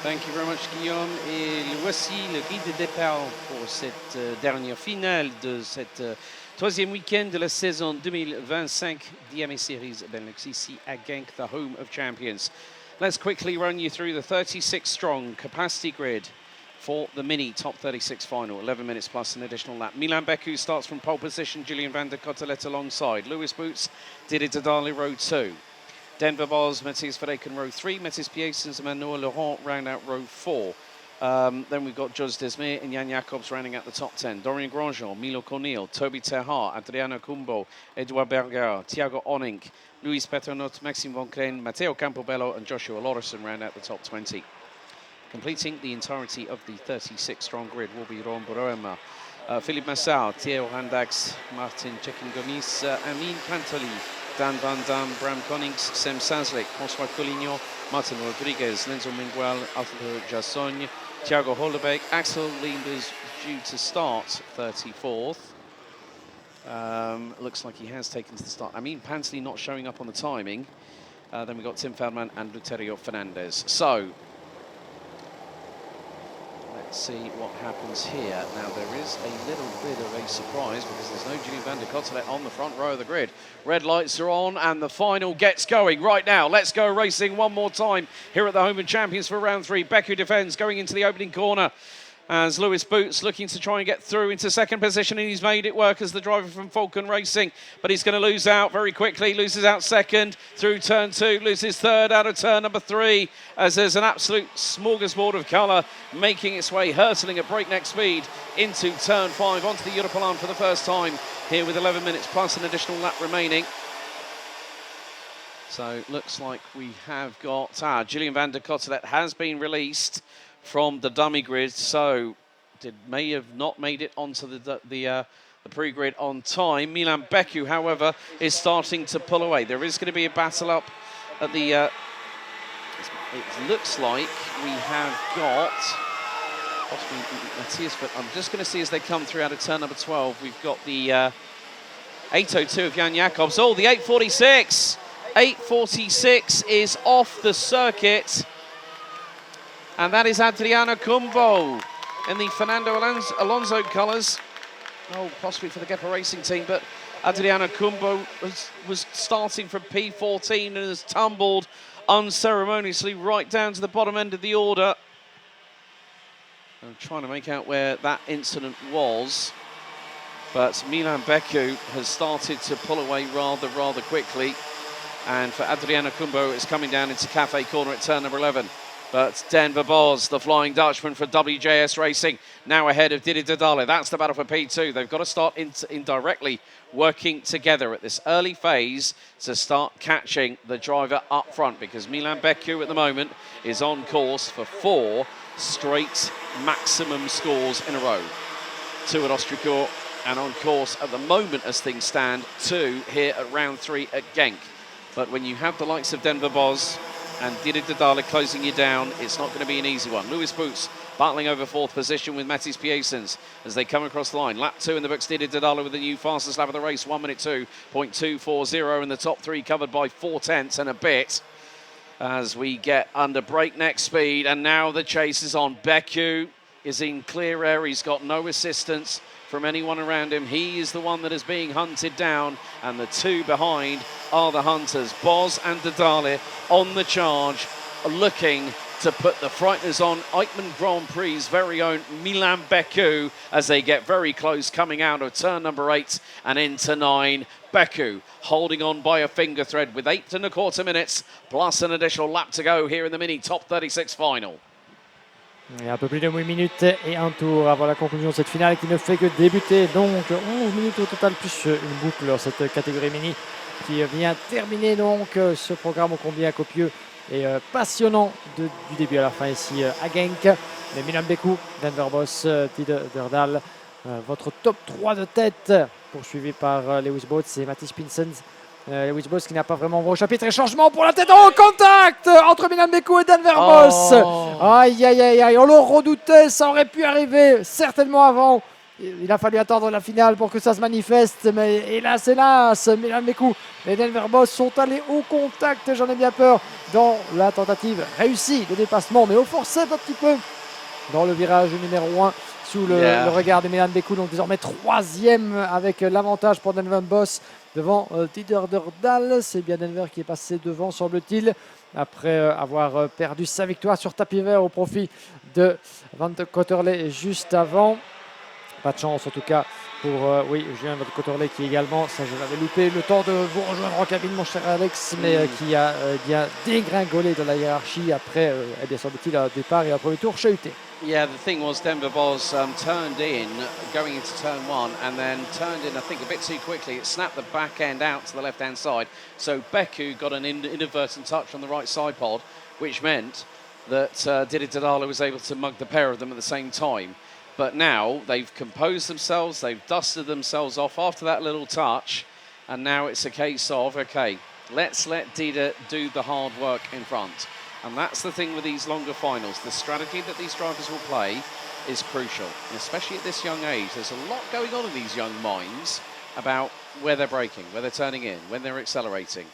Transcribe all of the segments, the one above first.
Thank you very much, Guillaume. Et voici le grid de départ pour cette dernière finale de cette troisième week-end de la saison 2025 d'IAME Series Benelux ici à Genk, the home of champions. Let's quickly run you through the 36-strong capacity grid for the mini top 36 final, 11 minutes plus an additional lap. Milan Beku starts from pole position, Julian van der Cotelet alongside. Lewis Boots, Didi Dadali row 2. Denver Bos, Matthias Verreken row 3, Matthias Piesens and Manuel Laurent round out row 4. Then we've got Jos Desmir and Jan Jacobs rounding out the top 10. Dorian Grandjean, Milo Cornel, Toby Terhar, Adriano Cumbo, Edouard Berger, Thiago Onink, Luis Petronot, Maxime Von Kleen, Matteo Campobello and Joshua Lorison round out the top 20. Completing the entirety of the 36-strong grid will be Ron Broema, Philippe Massard, Theo Randax, Martin Cekingonis, Amin Pantoli, Dan Van Dam, Bram Konings, Sem Sazlik, François Collignon, Martin Rodriguez, Lenzo Miguel, Arthur Jassogne, Thiago Holderbeck, Axel Liender's due to start 34th. Looks like he has taken to the start. I mean, Pantoli not showing up on the timing. Then we've got Tim Feldman and Luterio Fernandez. So, let's see what happens here. Now, there is a little bit of a surprise because there's no Julian van der Cotelet on the front row of the grid. Red lights are on and the final gets going right now. Let's go racing one more time here at the home of champions for round 3. Beku defends going into the opening corner as Lewis Boots looking to try and get through into second position, and he's made it work as the driver from Falcon Racing, but he's going to lose out very quickly. Loses out second through turn 2, loses third out of turn number 3 as there's an absolute smorgasbord of colour making its way, hurtling at breakneck speed into turn 5 onto the Europalan for the first time here with 11 minutes plus an additional lap remaining. So looks like we have got Julian van der Cotelet has been released from the dummy grid, so may have not made it onto the pre-grid on time. Milan Beku, however, is starting to pull away. There is going to be a battle up at the... it looks like we have got... Matthias, but I'm just going to see as they come through out of turn number 12. We've got the 8:02 of Jan Jacobs. Oh, the 8:46! 8:46 is off the circuit. And that is Adriano Cumbo in the Fernando Alonso colours. Oh, possibly for the Gepper Racing team, but Adriano Cumbo was starting from P14 and has tumbled unceremoniously right down to the bottom end of the order. I'm trying to make out where that incident was. But Milan Beku has started to pull away rather quickly. And for Adriano Cumbo, it's coming down into Cafe Corner at turn number 11. But Denver Bos, the Flying Dutchman for WJS Racing, now ahead of Didi Dadale. That's the battle for P2. They've got to start indirectly working together at this early phase to start catching the driver up front, because Milan Beku at the moment is on course for 4 straight maximum scores in a row. 2 at Austricourt, and on course at the moment as things stand, 2 here at round 3 at Genk. But when you have the likes of Denver Bos and Didi Dadale closing you down, it's not going to be an easy one. Lewis Boots battling over 4th position with Matthias Piesens as they come across the line. Lap 2 in the books, Didi Dadale with the new fastest lap of the race, 1 minute 2.240, and the top 3 covered by 4 tenths and a bit as we get under breakneck speed. And now the chase is on. Beku is in clear air. He's got no assistance from anyone around him. He is the one that is being hunted down, and the 2 behind are the hunters. Bos and Dadale on the charge, looking to put the frighteners on Eichmann Grand Prix's very own Milan Beku as they get very close, coming out of turn number 8 and into 9. Beku holding on by a finger thread with 8.25 minutes plus an additional lap to go here in the mini top 36 final. Et un peu plus de 8 minutes et un tour avant la conclusion de cette finale qui ne fait que débuter. Donc 11 minutes au total plus une boucle, cette catégorie mini qui vient terminer donc ce programme ô combien copieux et passionnant du début à la fin ici à Genk. Mais Milan Beku, Denver Bos, Didi Dadale, votre top 3 de tête, poursuivi par Lewis Boots et Matthias Piesens. Lewis Bos qui n'a pas vraiment ouvert au chapitre, et changement pour la tête. Oh, contact entre Milan Beku et Denver Bos. Aïe, aïe, aïe, aïe, on le redoutait, ça aurait pu arriver certainement avant. il a fallu attendre la finale pour que ça se manifeste, mais hélas, Milan Beku et Denver Boss sont allés au contact, j'en ai bien peur, dans la tentative réussie de dépassement, mais au forceps un petit peu dans le virage numéro 1 sous le regard de Milan Beku, donc désormais 3e avec l'avantage pour Denver Boss devant Didier Derdal. C'est bien Denver qui est passé devant, semble-t-il, après avoir perdu sa victoire sur tapis vert au profit de Van de Cotterley juste avant. Pas de chance en tout cas pour Julien Van de Cotterley qui également, ça je l'avais loupé, le temps de vous rejoindre en cabine mon cher Alex, mais qui a bien dégringolé dans la hiérarchie après, semble-t-il, un départ et un premier tour chahuté. Yeah, the thing was Denver Boz turned in going into turn 1 and then turned in, I think, a bit too quickly. It snapped the back end out to the left-hand side. So Beku got an inadvertent touch on the right side pod, which meant that Didi Didala was able to mug the pair of them at the same time. But now they've composed themselves, they've dusted themselves off after that little touch, and now it's a case of, okay, let's let Dida do the hard work in front. And that's the thing with these longer finals. The strategy that these drivers will play is crucial, and especially at this young age. There's a lot going on in these young minds about where they're braking, where they're turning in, when they're accelerating.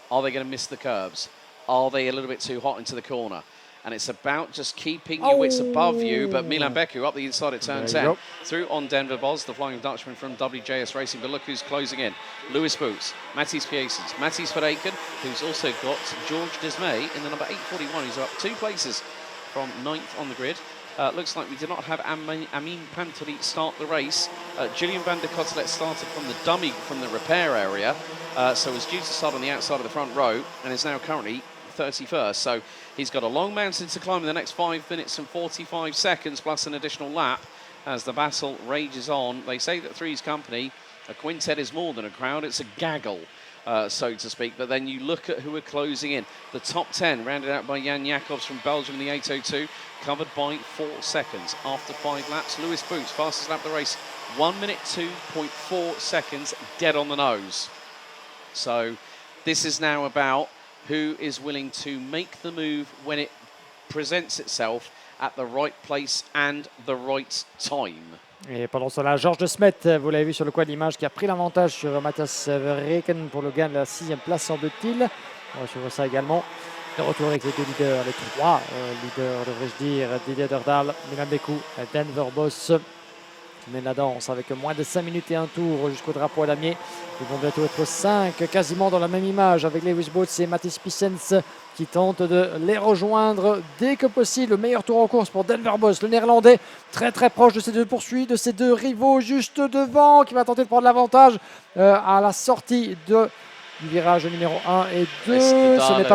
Are they going to miss the curbs? Are they a little bit too hot into the corner? And it's about just keeping your wits above you. But Milan Beku up the inside at turn 10. Through on Denver Boz, the Flying Dutchman from WJS Racing. But look who's closing in. Lewis Boots, Matthijs Piesens, Matthijs Verreken, who's also got George Desmay in the number 841. He's up 2 places from 9th on the grid. Looks like we did not have Amin Pantoli start the race. Julian van der Kottelet started from the dummy, from the repair area. So was due to start on the outside of the front row and is now currently 31st. So he's got a long mountain to climb in the next 5 minutes and 45 seconds plus an additional lap as the battle rages on. They say that Three's Company, a quintet is more than a crowd, it's a gaggle, so to speak. But then you look at who are closing in. The top 10 rounded out by Jan Jacobs from Belgium in the 802, covered by 4 seconds after 5 laps. Lewis Boots, fastest lap of the race, 1 minute 2.4 seconds, dead on the nose. So this is now about who is willing to make the move when it presents itself at the right place and the right time. Et pendant cela, Georges de Smet, vous l'avez vu sur le coin de l'image, qui a pris l'avantage sur Matthijs Verreken pour le gain de la 6e place, semble-t-il. On va suivre ça également. De retour avec les 2 leaders, les 3 leaders, devrais-je dire, Didier Derdal, Milan Beku, Denver Boss. Qui mène la danse avec moins de 5 minutes et un tour jusqu'au drapeau à damier. Ils vont bientôt être 5, quasiment dans la même image, avec Lewis Boots et Matthijs Piesens qui tentent de les rejoindre dès que possible. Meilleur tour en course pour Denver Boss, le néerlandais, très très proche de ces 2 poursuites, de ces 2 rivaux juste devant, qui va tenter de prendre l'avantage à la sortie du virage numéro 1 et 2. Ce n'est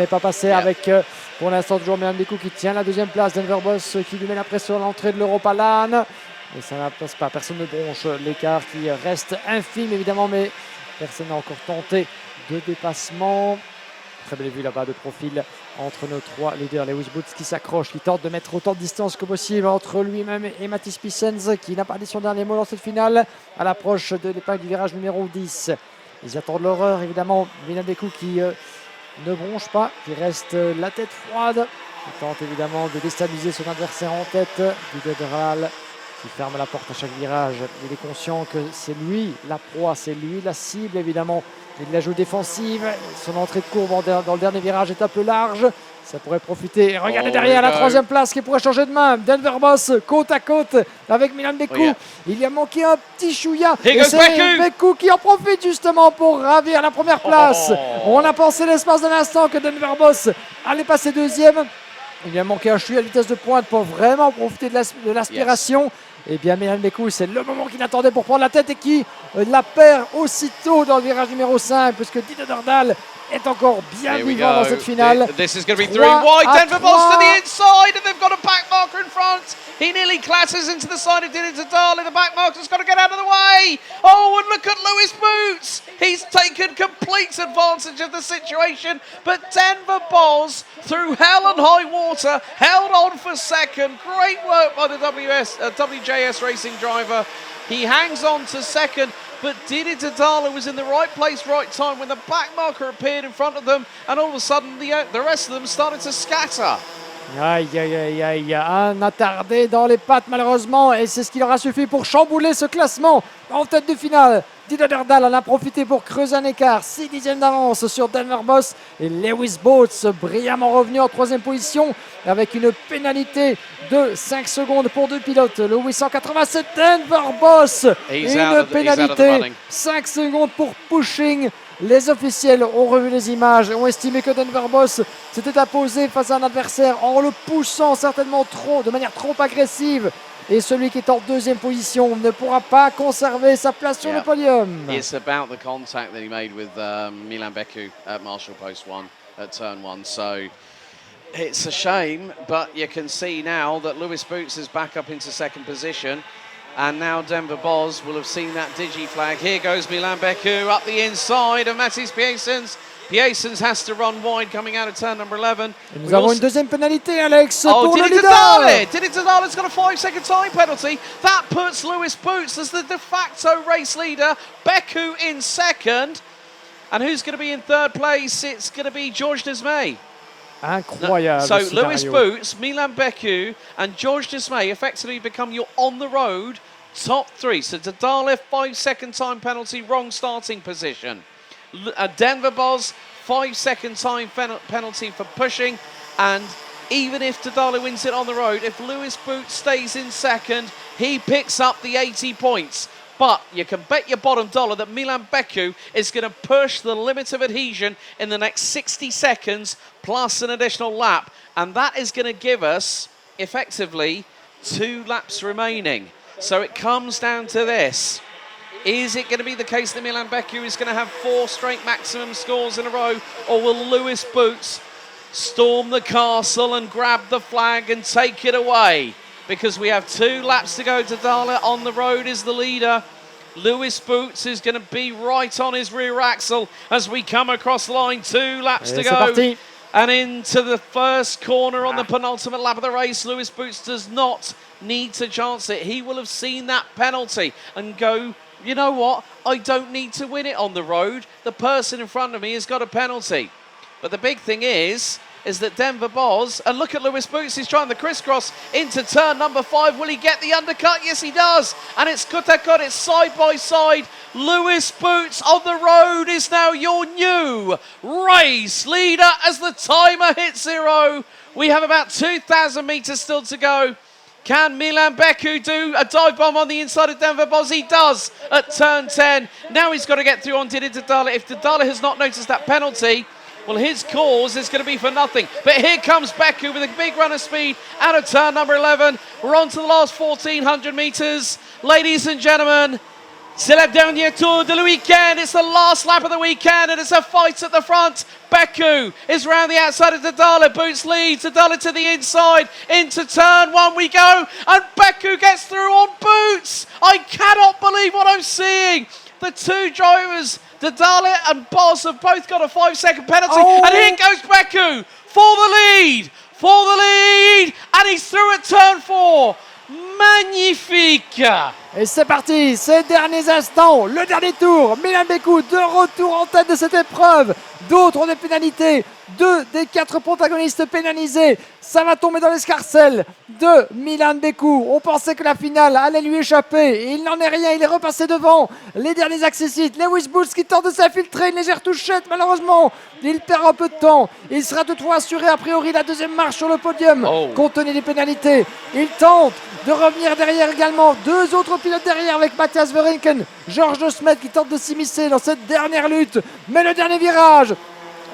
pas passé, avec pour l'instant toujours Milan Beku qui tient la 2e place. Denver Boss qui lui met la pression à l'entrée de l'Europa LAN. Et ça ne passe pas, personne ne bronche l'écart qui reste infime évidemment, mais personne n'a encore tenté de dépassement. Très belle vue là-bas de profil entre nos 3 leaders. Lewis Boots qui s'accroche, qui tente de mettre autant de distance que possible entre lui-même et Matthijs Piesens qui n'a pas dit son dernier mot dans cette finale à l'approche de l'épingle du virage numéro 10. Ils attendent l'horreur évidemment. Milan Beku qui ne bronche pas, qui reste la tête froide. Il tente évidemment de déstabiliser son adversaire en tête, Didier Derdal, qui ferme la porte à chaque virage. Il est conscient que c'est lui la proie, c'est lui la cible évidemment. Il la joue défensive. Son entrée de courbe dans le dernier virage est un peu large. Ça pourrait profiter. Et regardez derrière la 3e place qui pourrait changer de main. Denver Boss côte à côte avec Milan Beku. Il y a manqué un petit chouïa. Et c'est Beku qui en profite justement pour ravir la 1re place. On a pensé l'espace d'un instant que Denver Boss allait passer 2e. Il lui a manqué un chouïa à vitesse de pointe pour vraiment profiter de l'aspiration. Et bien Milan Beku, c'est le moment qu'il attendait pour prendre la tête et qui la perd aussitôt dans le virage numéro 5 puisque Didier Derdal est encore bien vivant dans cette finale. This is going to be 3 wide. Denver Boss to the inside and they've got a back marker in front. He nearly clatters into the side of Didier Derdal and the back marker's got to get out of the way. Oh, and look at Lewis Boots. He's taken complete advantage of the situation. But Denver Boss, through hell and high water, held on for second. Great work by the WJS Racing driver. He hangs on to second. But Didier Derdal was in the right place, right time when the back marker appeared in front of them, and all of a sudden the rest of them started to scatter. Aïe, aïe, aïe, aïe, un attardé dans les pattes malheureusement et c'est ce qui leur a suffi pour chambouler ce classement en tête de finale. Didier Verdal en a profité pour creuser un écart, 6 dixièmes d'avance sur Denver Boss et Lewis Boats brillamment revenu en troisième position avec une pénalité de 5 secondes pour deux pilotes. Le 887 Denver Boss, une pénalité, 5 secondes pour pushing. Les officiels ont revu les images et ont estimé que Denver Boss s'était imposé face à un adversaire en le poussant certainement de manière trop agressive. Et celui qui est en deuxième position ne pourra pas conserver sa place sur le podium. It's about the contact that he made with Milan Beku at Marshall Post 1 at turn 1. So it's a shame, but you can see now that Lewis Boots is back up into second position. And now Denver Boz will have seen that digi flag. Here goes Milan Beku up the inside of Mathis Piessens. Piessens has to run wide coming out of turn number 11. Et nous avons une deuxième pénalité, Alex, pour le leader. Didi Didale's got a 5-second time penalty. That puts Lewis Boots as the de facto race leader. Beku in second. And who's going to be in third place? It's going to be George Desmay. Incroyable. So Lewis Boots, Milan Beku and George Desmay effectively become your on-the-road top three. So Didale, 5-second time penalty, wrong starting position. Denver Boz, 5-second time penalty for pushing. And even if Didale wins it on the road, if Lewis Boots stays in second, he picks up the 80 points. But you can bet your bottom dollar that Milan Beku is going to push the limit of adhesion in the next 60 seconds plus an additional lap. And that is going to give us, effectively, 2 laps remaining. So it comes down to this. Is it going to be the case that Milan Beku is going to have 4 straight maximum scores in a row? Or will Lewis Boots storm the castle and grab the flag and take it away? Because we have 2 laps to go. Didale on the road is the leader. Lewis Boots is going to be right on his rear axle as we come across the line. 2 laps to go. And into the first corner on the penultimate lap of the race. Lewis Boots does not need to chance it. He will have seen that penalty and go, you know what? I don't need to win it on the road. The person in front of me has got a penalty. But the big thing is that Denver Boz, and look at Lewis Boots, he's trying the crisscross into turn number 5. Will he get the undercut? Yes, he does. And it's Kutakot, it's side by side. Lewis Boots on the road is now your new race leader as the timer hits 0. We have about 2,000 meters still to go. Can Milan Beku do a dive bomb on the inside of Denver Boz? He does at turn 10. Now he's got to get through on Didier Didale. If Didale has not noticed that penalty, well, his cause is going to be for nothing. But here comes Beku with a big run of speed out of turn number 11. We're on to the last 1,400 meters. Ladies and gentlemen, c'est le dernier tour de le weekend. It's the last lap of the weekend, and it's a fight at the front. Beku is round the outside of Didale. Boots leads. Didale to the inside. Into turn 1 we go. And Beku gets through on Boots. I cannot believe what I'm seeing. The 2 drivers, Didale and Boz, have both got a 5-second penalty. And here goes Beku for the lead. And he's through at turn 4. Magnifique. Et c'est parti, ces derniers instants, le dernier tour. Milan Beku de retour en tête de cette épreuve. D'autres ont des pénalités. 2 des 4 protagonistes pénalisés. Ça va tomber dans l'escarcelle de Milan Beku. On pensait que la finale allait lui échapper. Il n'en est rien, il est repassé devant. Les derniers accessites. Lewis Boots qui tente de s'infiltrer. Une légère touchette, malheureusement. Il perd un peu de temps. Il sera toutefois assuré a priori la deuxième marche sur le podium. Compte tenu des pénalités. Il tente de revenir derrière également. 2 autres pilotes derrière avec Matthias Verrinken. Georges de Smet qui tente de s'immiscer dans cette dernière lutte. Mais le dernier virage,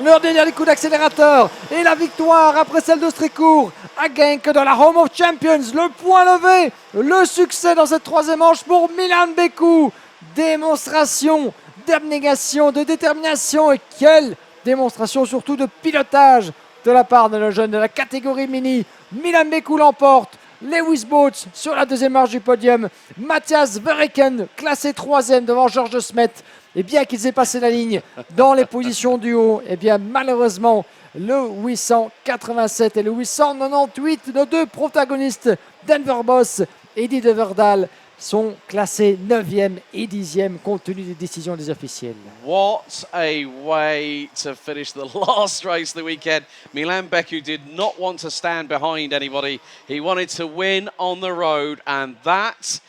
leur dernier coup d'accélérateur et la victoire après celle de Stricourt à Genk dans la Home of Champions. Le point levé, le succès dans cette 3e manche pour Milan Beku. Démonstration d'abnégation, de détermination et quelle démonstration surtout de pilotage de la part de nos jeunes de la catégorie mini. Milan Beku l'emporte. Lewis Boots sur la 2e marche du podium. Matthias Verricken classé 3e devant Georges de Smet. Et bien qu'ils aient passé la ligne dans les positions du haut, et bien malheureusement le 887 et le 898, nos 2 protagonistes, Denver Boss et Didier Verdal, sont classés 9e et 10e compte tenu des décisions des officiels. What a way to finish the last race of the weekend. Milan Beku did not want to stand behind anybody. He wanted to win on the road, and that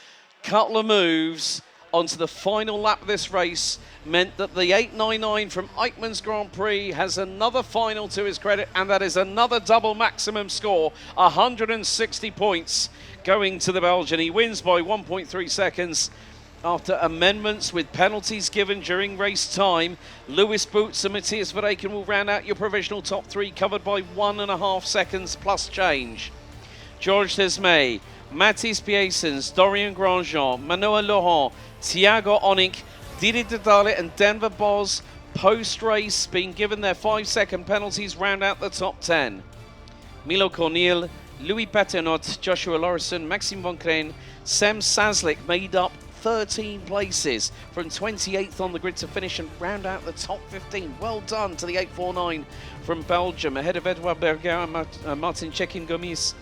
couple of moves onto the final lap of this race meant that the 899 from Eichmann's Grand Prix has another final to his credit, and that is another double maximum score, 160 points going to the Belgian. He wins by 1.3 seconds after amendments with penalties given during race time. Lewis Boots and Matthias Verreken will round out your provisional top three, covered by 1.5 seconds plus change. Georges Desmay, Mathis Piessens, Dorian Grandjean, Manuel Laurent, Thiago Onink, Didi Didale and Denver Boz, post-race, being given their 5-second penalties, round out the top 10. Milo Cornel, Louis Patenot, Joshua Lorison, Maxime Von Kreen, Sem Saslik made up 13 places from 28th on the grid to finish and round out the top 15. Well done to the 849 from Belgium, ahead of Edouard Berger and Martin Chekin Gomis.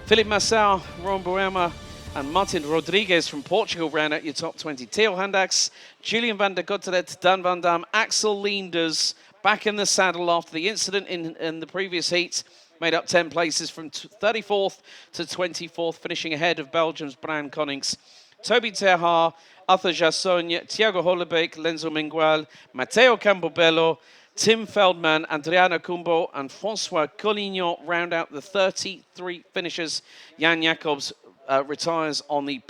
Philippe Massard, Ron Boema and Martin Rodriguez from Portugal round out your top 20. Theo Handax, Julian van der Gotteret, Dan van Dam, Axel Leenders back in the saddle after the incident in the previous heat. Made up 10 places from 34th to 24th, finishing ahead of Belgium's Bran Konings. Toby Terhar, Arthur Jassogne, Thiago Hollebeek, Lenzo Mingual, Matteo Campobello, Tim Feldman, Adriana Kumbo and Francois Collignon round out the 33 finishers. Jan Jacobs retires on the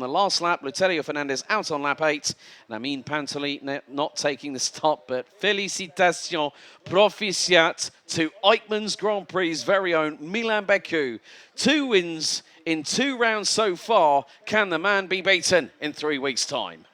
last lap. Luterio Fernandez out on lap 8. And Amin Pantoli not taking the stop, but félicitations, proficiat to Eichmann's Grand Prix's very own Milan Beku. 2 wins in 2 rounds so far. Can the man be beaten in 3 weeks' time?